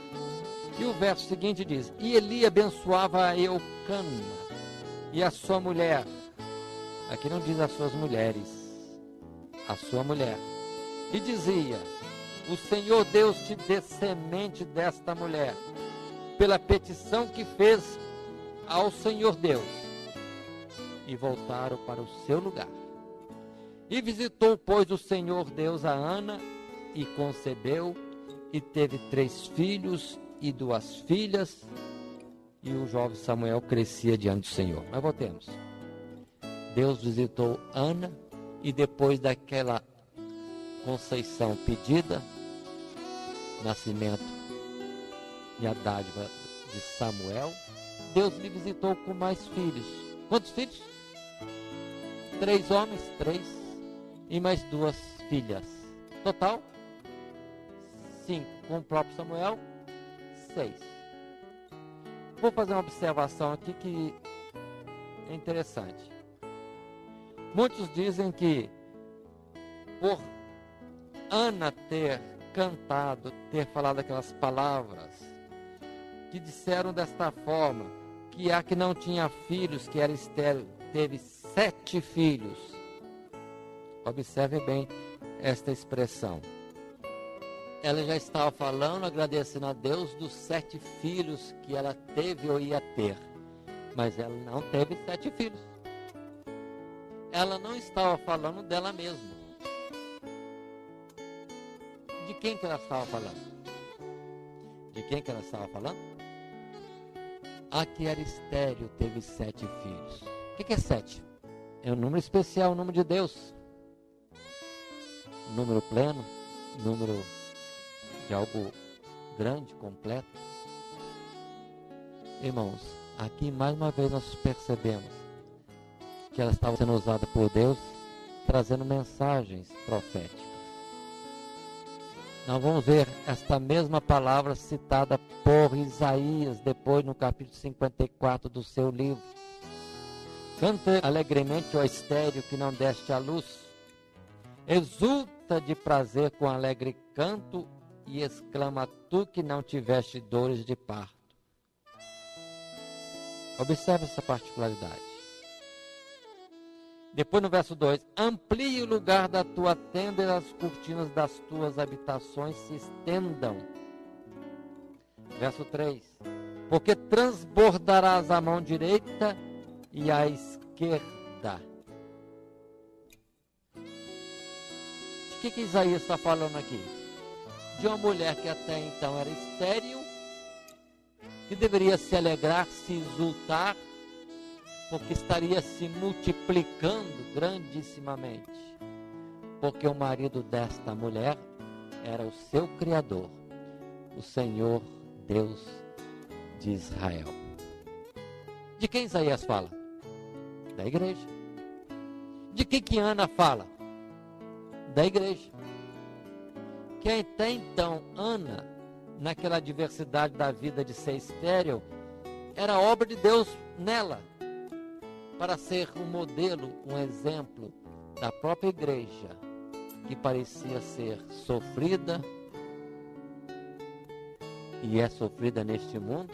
E o verso seguinte diz: e Eli abençoava a Eucana e a sua mulher. Aqui não diz as suas mulheres, a sua mulher. E dizia: o Senhor Deus te dê semente desta mulher, pela petição que fez ao Senhor Deus. E voltaram para o seu lugar. E visitou, pois, o Senhor Deus a Ana, e concebeu, e teve 3 filhos e 2 filhas, e o jovem Samuel crescia diante do Senhor. Mas voltemos. Deus visitou Ana, e depois daquela conceição pedida, nascimento e a dádiva de Samuel, Deus lhe visitou com mais filhos. Quantos filhos? 3 homens, 3, e mais 2 filhas. Total, 5. Com o próprio Samuel, 6. Vou fazer uma observação aqui que é interessante. Muitos dizem que por Ana ter cantado, ter falado aquelas palavras, que disseram desta forma, que a que não tinha filhos, que era estéril, teve 7 filhos. Observe bem esta expressão. Ela já estava falando, agradecendo a Deus dos 7 filhos que ela teve ou ia ter. Mas ela não teve 7 filhos. Ela não estava falando dela mesma. De quem que ela estava falando? De quem que ela estava falando? A que era estéril teve 7 filhos. O que é 7? É um número especial, o número de Deus. Número pleno, número de algo grande, completo. Irmãos, aqui mais uma vez nós percebemos que ela estava sendo usada por Deus, trazendo mensagens proféticas. Nós vamos ver esta mesma palavra citada por Isaías, depois no capítulo 54 do seu livro. Canta alegremente, ó estéril, que não deste à luz. Exulta de prazer com alegre canto, e exclama tu que não tiveste dores de parto. Observe essa particularidade. Depois no verso 2, amplie o lugar da tua tenda e as cortinas das tuas habitações se estendam. Verso 3, porque transbordarás a mão direita e a esquerda. De que Isaías está falando aqui? De uma mulher que até então era estéril, que deveria se alegrar, se exultar, porque estaria se multiplicando grandissimamente. Porque o marido desta mulher era o seu Criador, o Senhor Deus de Israel. De quem Isaías fala? Da igreja. De que Ana fala? Da igreja. Que até então Ana, naquela adversidade da vida de ser estéril, era obra de Deus nela, para ser um modelo, um exemplo da própria igreja, que parecia ser sofrida, e é sofrida neste mundo,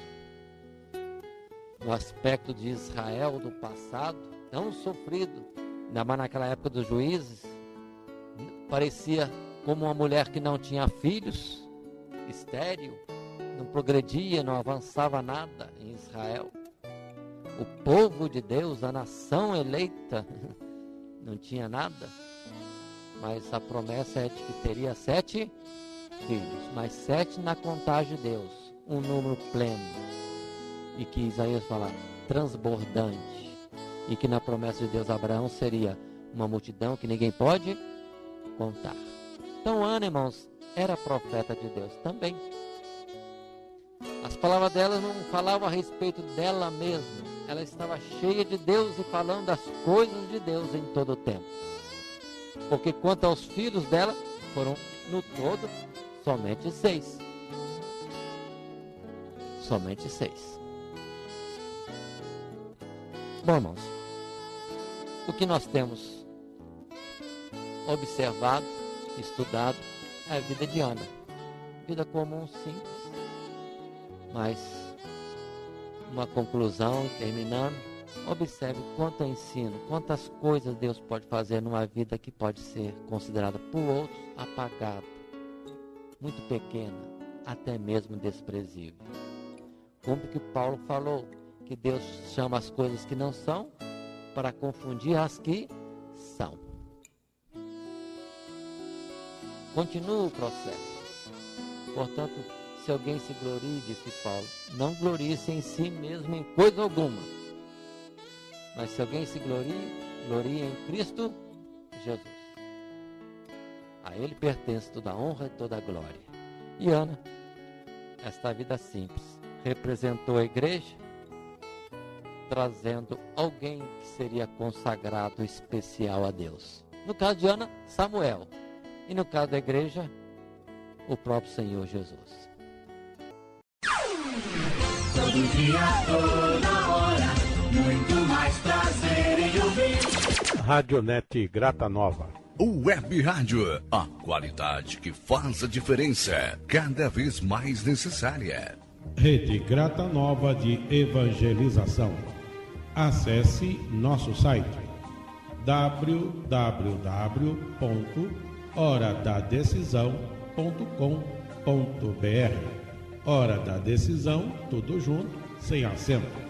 no aspecto de Israel do passado, tão sofrido, ainda mais naquela época dos juízes, parecia como uma mulher que não tinha filhos, estéril, não progredia, não avançava nada em Israel. O povo de Deus, a nação eleita, não tinha nada, mas a promessa é de que teria 7 filhos, mas 7 na contagem de Deus, um número pleno, e que Isaías fala, transbordante, e que na promessa de Deus Abraão seria uma multidão que ninguém pode contar. Então Ana, irmãos, era profeta de Deus também. As palavras dela não falavam a respeito dela mesma, ela estava cheia de Deus e falando das coisas de Deus em todo o tempo. Porque quanto aos filhos dela, foram no todo somente 6. Somente 6. Bom, irmãos, o que nós temos observado, estudado, é a vida de Ana. Vida comum, simples, mas uma conclusão, terminando, observe quanto ensino, quantas coisas Deus pode fazer numa vida que pode ser considerada por outros apagada. muito pequena, até mesmo desprezível. Como que Paulo falou, que Deus chama as coisas que não são para confundir as que são. Continua o processo. Portanto, se alguém se glorie, disse Paulo, não glorie-se em si mesmo em coisa alguma. Mas se alguém se glorie em Cristo Jesus. A Ele pertence toda a honra e toda a glória. E Ana, esta vida simples, representou a igreja, trazendo alguém que seria consagrado especial a Deus. No caso de Ana, Samuel. E no caso da igreja, o próprio Senhor Jesus. Todo dia, toda hora, muito mais prazer em ouvir. Radionete Grata Nova. Web Rádio, a qualidade que faz a diferença, cada vez mais necessária. Rede Grata Nova de Evangelização. Acesse nosso site www.horadadecisão.com.br. Hora da Decisão, tudo junto, sem acento.